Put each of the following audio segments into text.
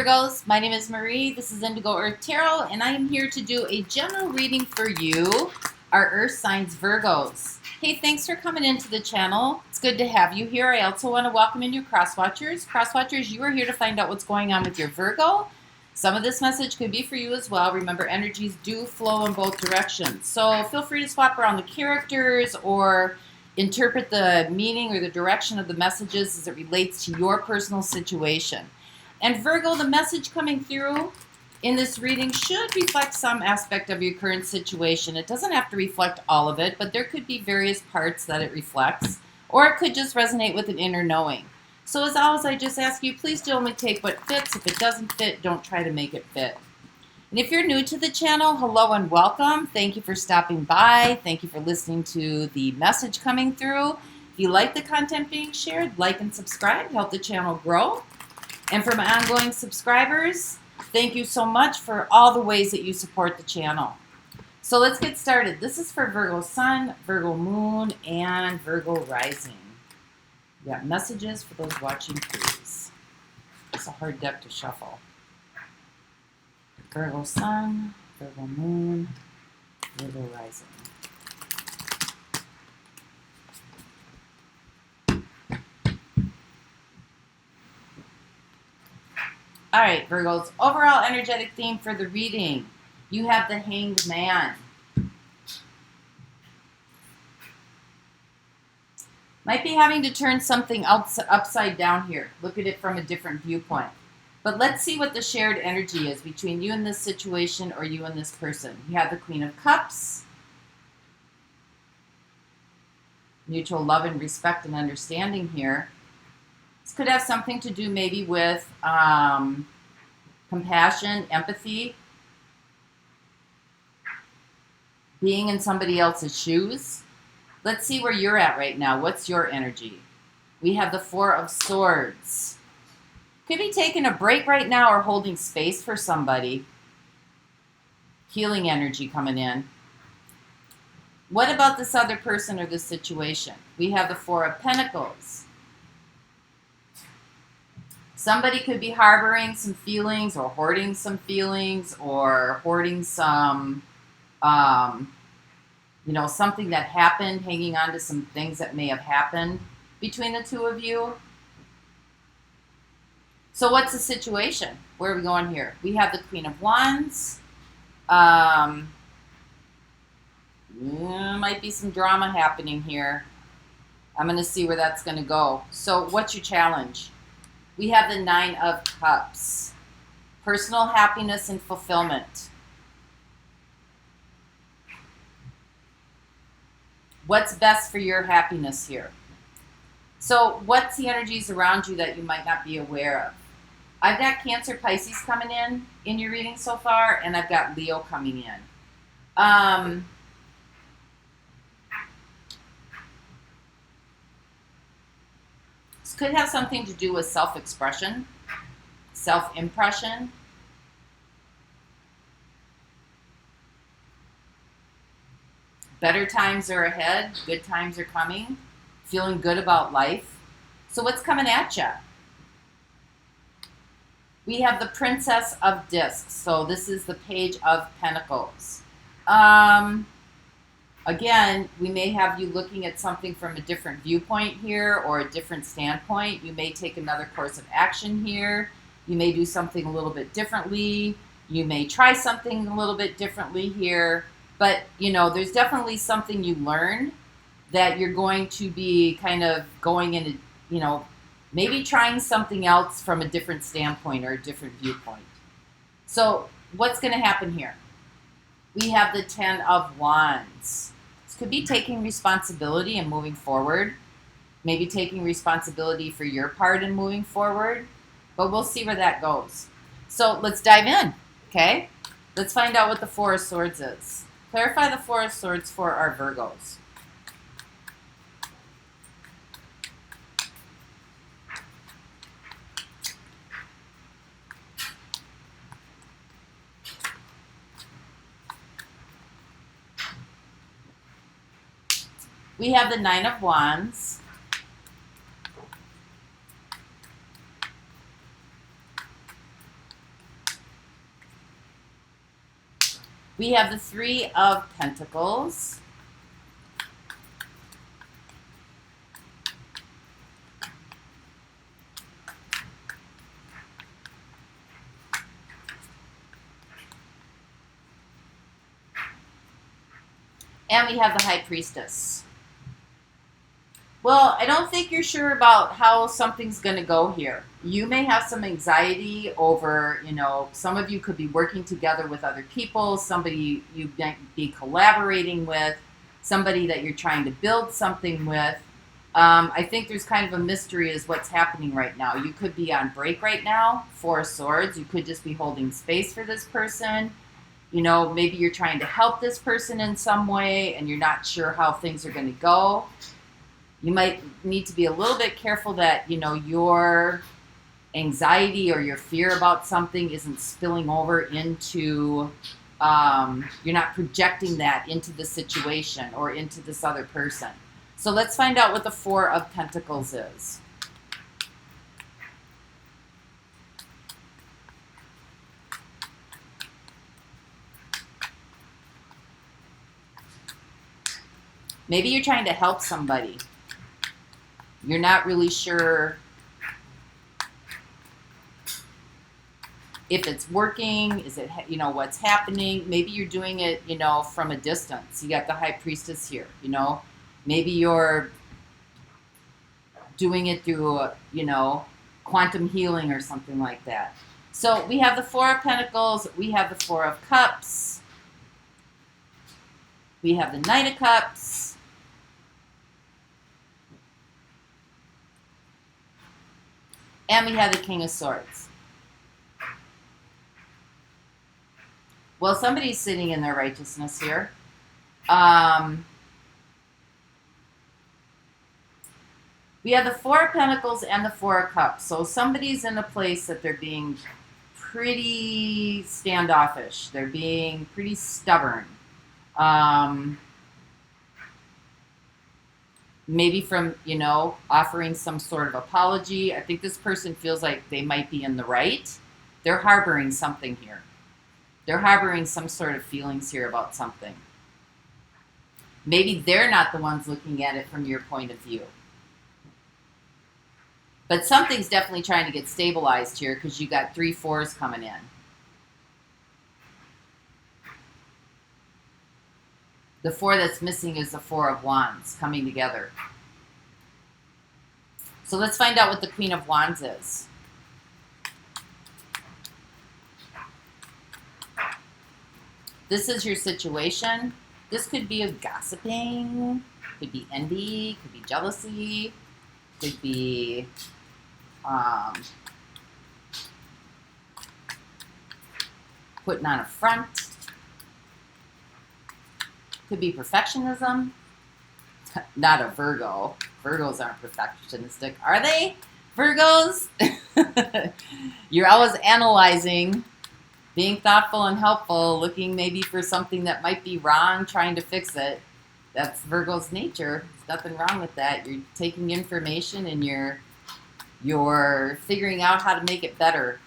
Virgos, my name is Marie. This is Indigo Earth Tarot, and I am here to do a general reading for you, our Earth signs Virgos. Hey, thanks for coming into the channel. It's good to have you here. I also want to welcome in your cross-watchers. Cross-watchers, you are here to find out what's going on with your Virgo. Some of this message could be for you as well. Remember, energies do flow in both directions. So feel free to swap around the characters or interpret the meaning or the direction of the messages as it relates to your personal situation. And Virgo, the message coming through in this reading should reflect some aspect of your current situation. It doesn't have to reflect all of it, but there could be various parts that it reflects, or it could just resonate with an inner knowing. So as always, I just ask you, please do only take what fits. If it doesn't fit, don't try to make it fit. And if you're new to the channel, hello and welcome. Thank you for stopping by. Thank you for listening to the message coming through. If you like the content being shared, like and subscribe, help the channel grow. And for my ongoing subscribers, thank you so much for all the ways that you support the channel. So let's get started. This is for Virgo Sun, Virgo Moon, and Virgo Rising. We got messages for those watching, please. It's a hard deck to shuffle. Virgo Sun, Virgo Moon, Virgo Rising. All right, Virgos, overall energetic theme for the reading. You have the Hanged Man. Might be having to turn something else upside down here. Look at it from a different viewpoint. But let's see what the shared energy is between you and this situation or you and this person. You have the Queen of Cups. Mutual love and respect and understanding here. This could have something to do maybe with compassion, empathy, being in somebody else's shoes. Let's see where you're at right now. What's your energy? We have the Four of Swords. Could be taking a break right now or holding space for somebody. Healing energy coming in. What about this other person or this situation? We have the Four of Pentacles. Somebody could be harboring some feelings or hoarding some feelings or hoarding some, something that happened, hanging on to some things that may have happened between the two of you. So what's the situation? Where are we going here? We have the Queen of Wands. Might be some drama happening here. I'm going to see where that's going to go. So what's your challenge? We have the Nine of Cups. Personal happiness and fulfillment. What's best for your happiness here? So what's the energies around you that you might not be aware of? I've got Cancer, Pisces coming in your reading so far, and I've got Leo coming in. This could have something to do with self-expression, self-impression. Better times are ahead. Good times are coming. Feeling good about life. So what's coming at you? We have the Princess of Discs. So this is the Page of Pentacles. Again, we may have you looking at something from a different viewpoint here or a different standpoint. You may take another course of action here. You may do something a little bit differently. You may try something a little bit differently here. But, there's definitely something you learn that you're going to be kind of going into, maybe trying something else from a different standpoint or a different viewpoint. So what's going to happen here? We have the Ten of Wands. This could be taking responsibility and moving forward. Maybe taking responsibility for your part in moving forward. But we'll see where that goes. So let's dive in, okay? Let's find out what the Four of Swords is. Clarify the Four of Swords for our Virgos. We have the Nine of Wands. We have the Three of Pentacles. And we have the High Priestess. Well, I don't think you're sure about how something's going to go here. You may have some anxiety over, you know, some of you could be working together with other people, somebody you might be collaborating with, somebody that you're trying to build something with. I think there's kind of a mystery as what's happening right now. You could be on break right now, Four of Swords. You could just be holding space for this person. You know, maybe you're trying to help this person in some way and you're not sure how things are going to go. You might need to be a little bit careful that, you know, your anxiety or your fear about something isn't spilling over into, you're not projecting that into the situation or into this other person. So let's find out what the Four of Pentacles is. Maybe you're trying to help somebody. You're not really sure if it's working, is it, you know, what's happening. Maybe you're doing it, you know, from a distance. You got the High Priestess here, you know. Maybe you're doing it through, you know, quantum healing or something like that. So we have the Four of Pentacles. We have the Four of Cups. We have the Knight of Cups. And we have the King of Swords. Well, somebody's sitting in their righteousness here. We have the Four of Pentacles and the Four of Cups. So somebody's in a place that they're being pretty standoffish. They're being pretty stubborn. Maybe from, you know, offering some sort of apology. I think this person feels like they might be in the right. They're harboring something here. They're harboring some sort of feelings here about something. Maybe they're not the ones looking at it from your point of view. But something's definitely trying to get stabilized here because you got 3 fours coming in. The 4 that's missing is the Four of Wands coming together. So let's find out what the Queen of Wands is. This is your situation. This could be of gossiping, could be envy, could be jealousy, could be putting on a front. Could be perfectionism. Not a Virgo. Virgos aren't perfectionistic, are they? Virgos? You're always analyzing, being thoughtful and helpful, looking maybe for something that might be wrong, trying to fix it. That's Virgo's nature. There's nothing wrong with that. You're taking information and you're figuring out how to make it better.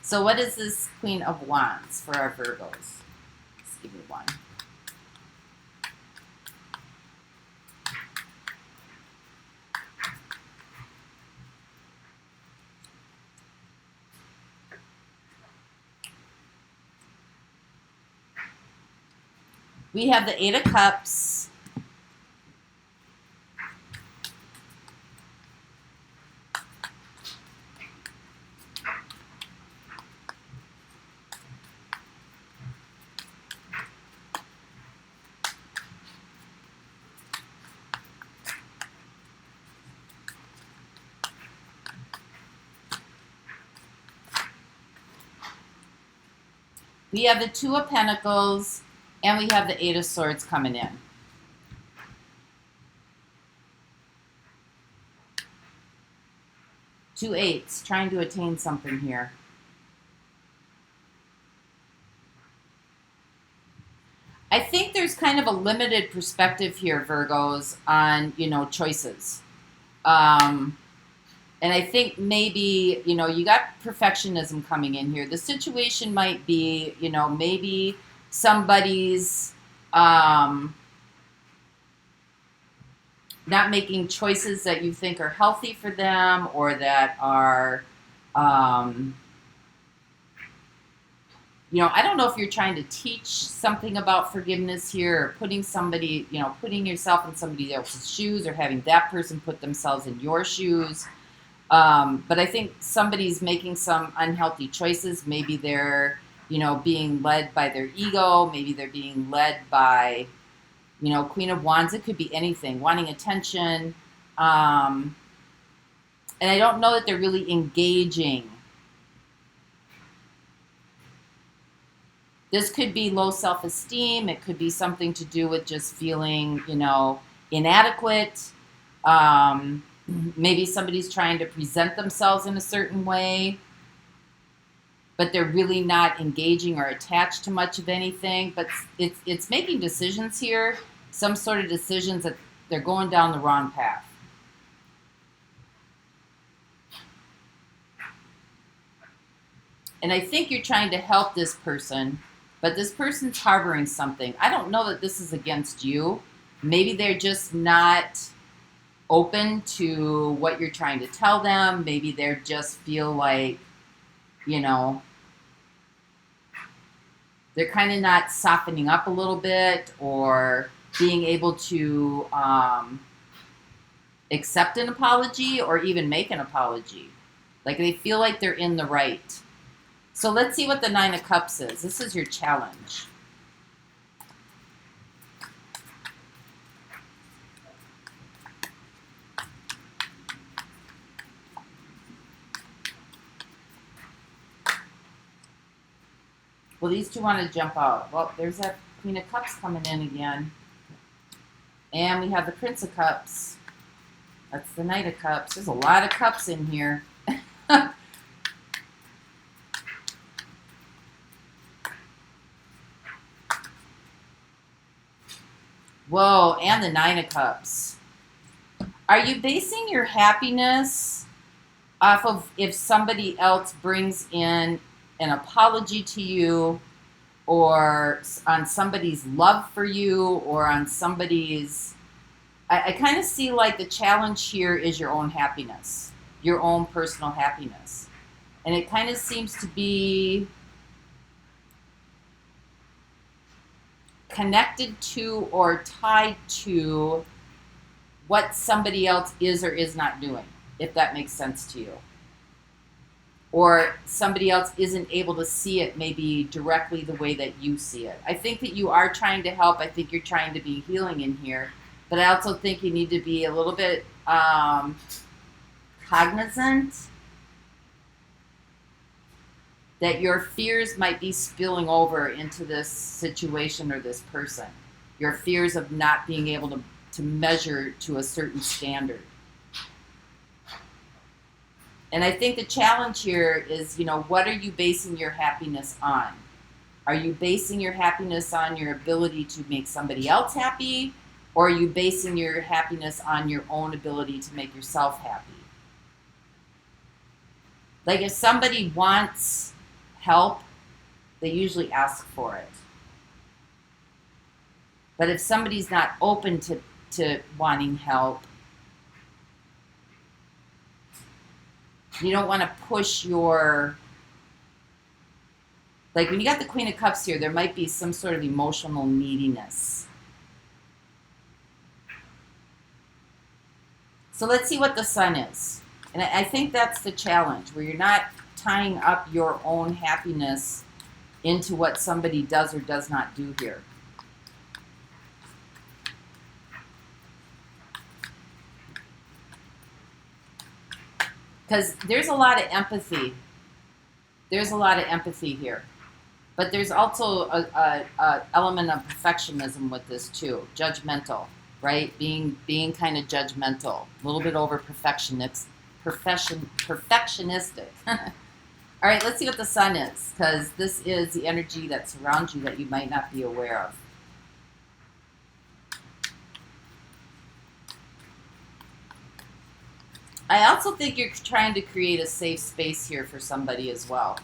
So what is this Queen of Wands for our Virgos? Just give me one. We have the Eight of Cups. We have the Two of Pentacles, and we have the Eight of Swords coming in. Two eights, trying to attain something here. I think there's kind of a limited perspective here, Virgos, on, you know, choices. And I think maybe, you know, you got perfectionism coming in here. The situation might be, you know, maybe somebody's not making choices that you think are healthy for them, or that are, you know, I don't know if you're trying to teach something about forgiveness here, or putting somebody, you know, putting yourself in somebody else's shoes, or having that person put themselves in your shoes. But I think somebody's making some unhealthy choices. Maybe they're, you know, being led by their ego. Maybe they're being led by, you know, Queen of Wands. It could be anything, wanting attention. And I don't know that they're really engaging. This could be low self-esteem. It could be something to do with just feeling, you know, inadequate. Maybe somebody's trying to present themselves in a certain way, but they're really not engaging or attached to much of anything. But it's making decisions here, some sort of decisions that they're going down the wrong path. And I think you're trying to help this person, but this person's harboring something. I don't know that this is against you. Maybe they're just not open to what you're trying to tell them. Maybe they just feel like, you know, they're kind of not softening up a little bit, or being able to accept an apology, or even make an apology. Like they feel like they're in the right. So let's see what the Nine of Cups is. This is your challenge. Well, these two want to jump out. Well, there's that Queen of Cups coming in again. And we have the Prince of Cups. That's the Knight of Cups. There's a lot of cups in here. Whoa, and the Nine of Cups. Are you basing your happiness off of if somebody else brings in an apology to you, or on somebody's love for you, or on somebody's... I kind of see like the challenge here is your own happiness, your own personal happiness. And it kind of seems to be connected to or tied to what somebody else is or is not doing, if that makes sense to you. Or somebody else isn't able to see it maybe directly the way that you see it. I think that you are trying to help. I think you're trying to be healing in here. But I also think you need to be a little bit cognizant that your fears might be spilling over into this situation or this person. Your fears of not being able to measure to a certain standard. And I think the challenge here is, you know, what are you basing your happiness on? Are you basing your happiness on your ability to make somebody else happy? Or are you basing your happiness on your own ability to make yourself happy? Like if somebody wants help, they usually ask for it. But if somebody's not open to wanting help, you don't want to push your... Like when you got the Queen of Cups here, there might be some sort of emotional neediness. So let's see what the Sun is. And I think that's the challenge, where you're not tying up your own happiness into what somebody does or does not do here. Because there's a lot of empathy. There's a lot of empathy here. But there's also a element of perfectionism with this too. Judgmental, right? Being kind of judgmental. A little bit over perfectionistic. All right, let's see what the Sun is. Because this is the energy that surrounds you that you might not be aware of. I also think you're trying to create a safe space here for somebody as well.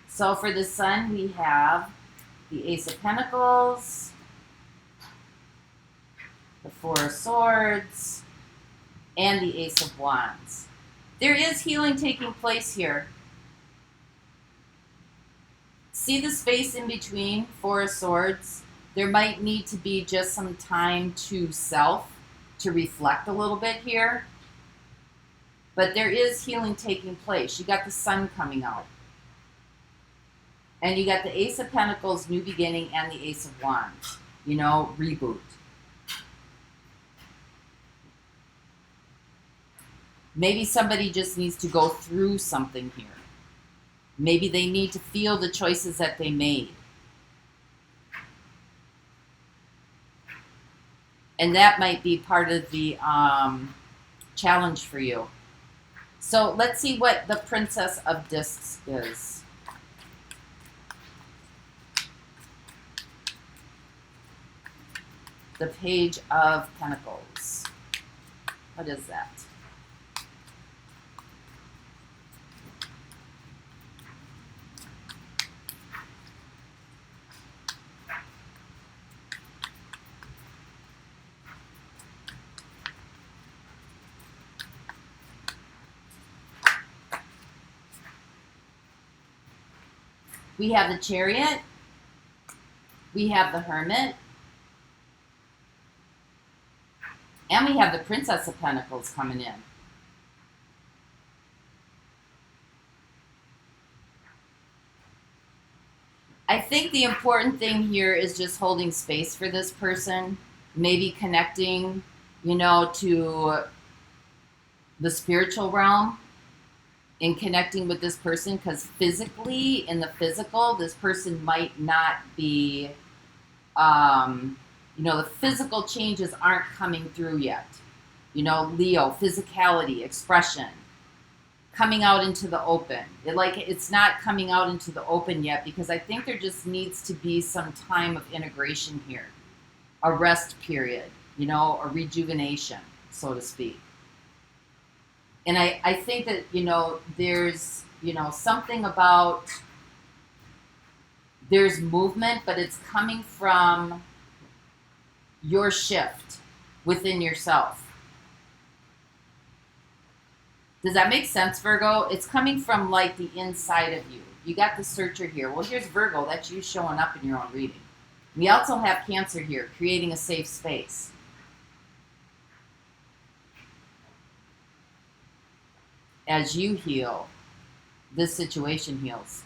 So for the Sun, we have the Ace of Pentacles, the Four of Swords, and the Ace of Wands. There is healing taking place here. See the space in between, Four of Swords? There might need to be just some time to self, to reflect a little bit here. But there is healing taking place. You got the Sun coming out. And you got the Ace of Pentacles, new beginning, and the Ace of Wands. You know, reboot. Maybe somebody just needs to go through something here. Maybe they need to feel the choices that they made. And that might be part of the challenge for you. So let's see what the Princess of Discs is. The Page of Pentacles. What is that? We have the Chariot. We have the Hermit. And we have the Princess of Pentacles coming in. I think the important thing here is just holding space for this person. Maybe connecting, you know, to the spiritual realm. In connecting with this person, because physically, in the physical, this person might not be, you know, the physical changes aren't coming through yet. You know, Leo, physicality, expression, coming out into the open. It's not coming out into the open yet, because I think there just needs to be some time of integration here. A rest period, you know, a rejuvenation, so to speak. And I think that, you know, there's, you know, something about, there's movement, but it's coming from your shift within yourself. Does that make sense, Virgo? It's coming from like the inside of you. You got the Searcher here. Well, here's Virgo. That's you showing up in your own reading. We also have Cancer here, creating a safe space. As you heal, this situation heals.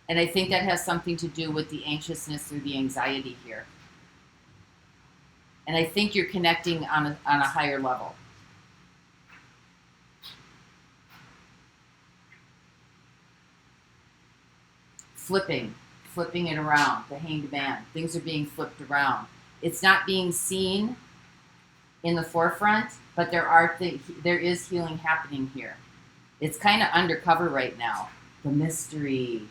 And I think that has something to do with the anxiousness or the anxiety here. And I think you're connecting on a higher level. Flipping it around, the Hanged Man. Things are being flipped around. It's not being seen in the forefront, but there is healing happening here. It's kind of undercover right now. The mystery.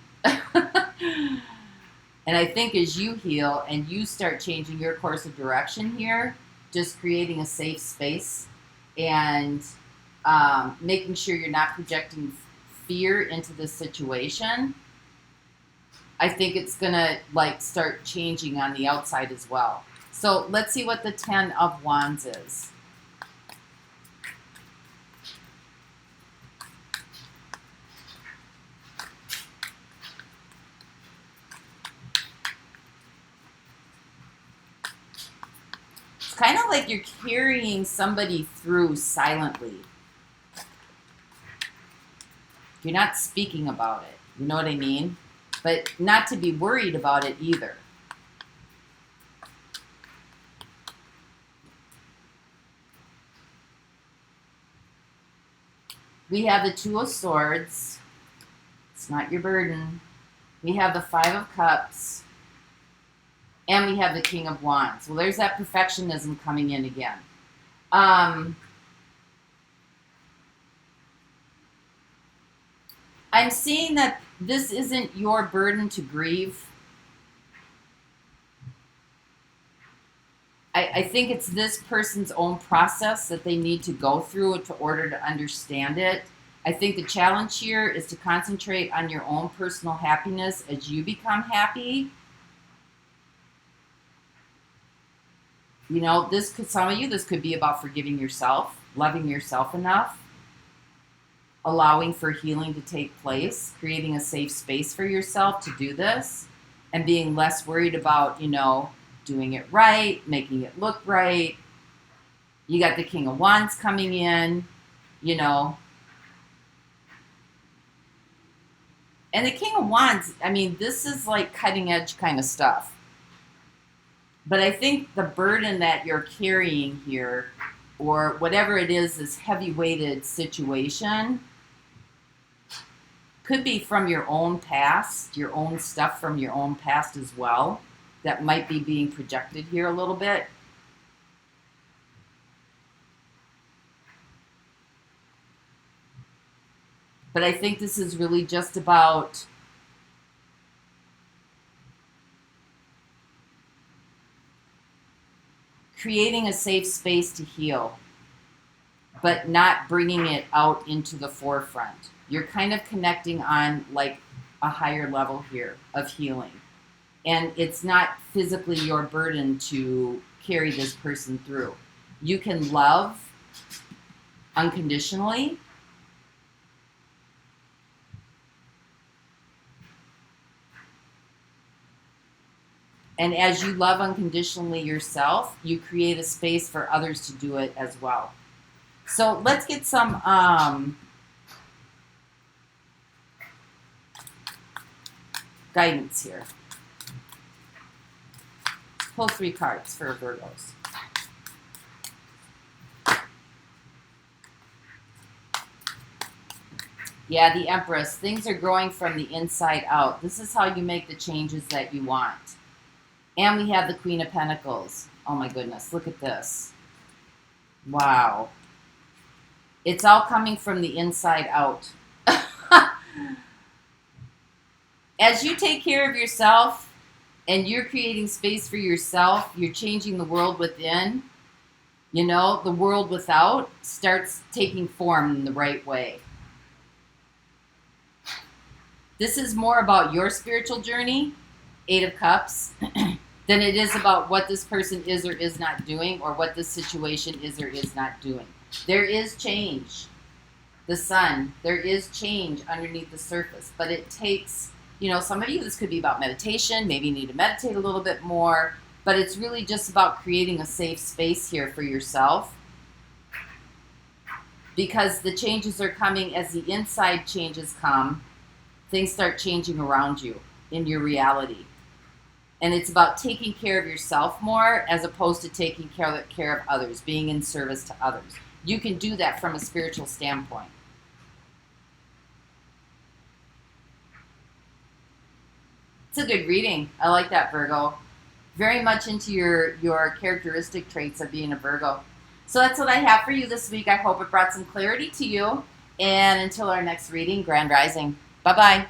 And I think as you heal and you start changing your course of direction here, just creating a safe space and making sure you're not projecting fear into this situation, I think it's gonna like start changing on the outside as well. So let's see what the 10 of Wands is. It's kind of like you're carrying somebody through silently. You're not speaking about it. You know what I mean? But not to be worried about it either. We have the Two of Swords. It's not your burden. We have the Five of Cups. And we have the King of Wands. Well, there's that perfectionism coming in again. I I'm seeing that this isn't your burden to grieve. I think it's this person's own process that they need to go through in order to understand it. I think the challenge here is to concentrate on your own personal happiness as you become happy. You know, some of you, this could be about forgiving yourself, loving yourself enough, allowing for healing to take place, creating a safe space for yourself to do this, and being less worried about, you know, doing it right, making it look right. You got the King of Wands coming in, you know. And the King of Wands, I mean, this is like cutting edge kind of stuff. But I think the burden that you're carrying here, or whatever it is, this heavy-weighted situation, could be from your own past, your own stuff from your own past as well, that might be being projected here a little bit. But I think this is really just about creating a safe space to heal, but not bringing it out into the forefront. You're kind of connecting on like a higher level here of healing. And it's not physically your burden to carry this person through. You can love unconditionally. And as you love unconditionally yourself, you create a space for others to do it as well. So let's get some guidance here. Pull 3 cards for Virgos. Yeah, the Empress. Things are growing from the inside out. This is how you make the changes that you want. And we have the Queen of Pentacles. Oh my goodness, look at this. Wow. It's all coming from the inside out. As you take care of yourself and you're creating space for yourself, you're changing the world within. You know, the world without starts taking form in the right way. This is more about your spiritual journey, 8 of Cups, than it is about what this person is or is not doing, or what this situation is or is not doing. There is change. The Sun, there is change underneath the surface, but it takes, you know, some of you, this could be about meditation. Maybe you need to meditate a little bit more, but it's really just about creating a safe space here for yourself, because the changes are coming as the inside changes come. Things start changing around you in your reality. And it's about taking care of yourself more as opposed to taking care of others, being in service to others. You can do that from a spiritual standpoint. It's a good reading. I like that, Virgo. Very much into your characteristic traits of being a Virgo. So that's what I have for you this week. I hope it brought some clarity to you. And until our next reading, Grand Rising. Bye-bye.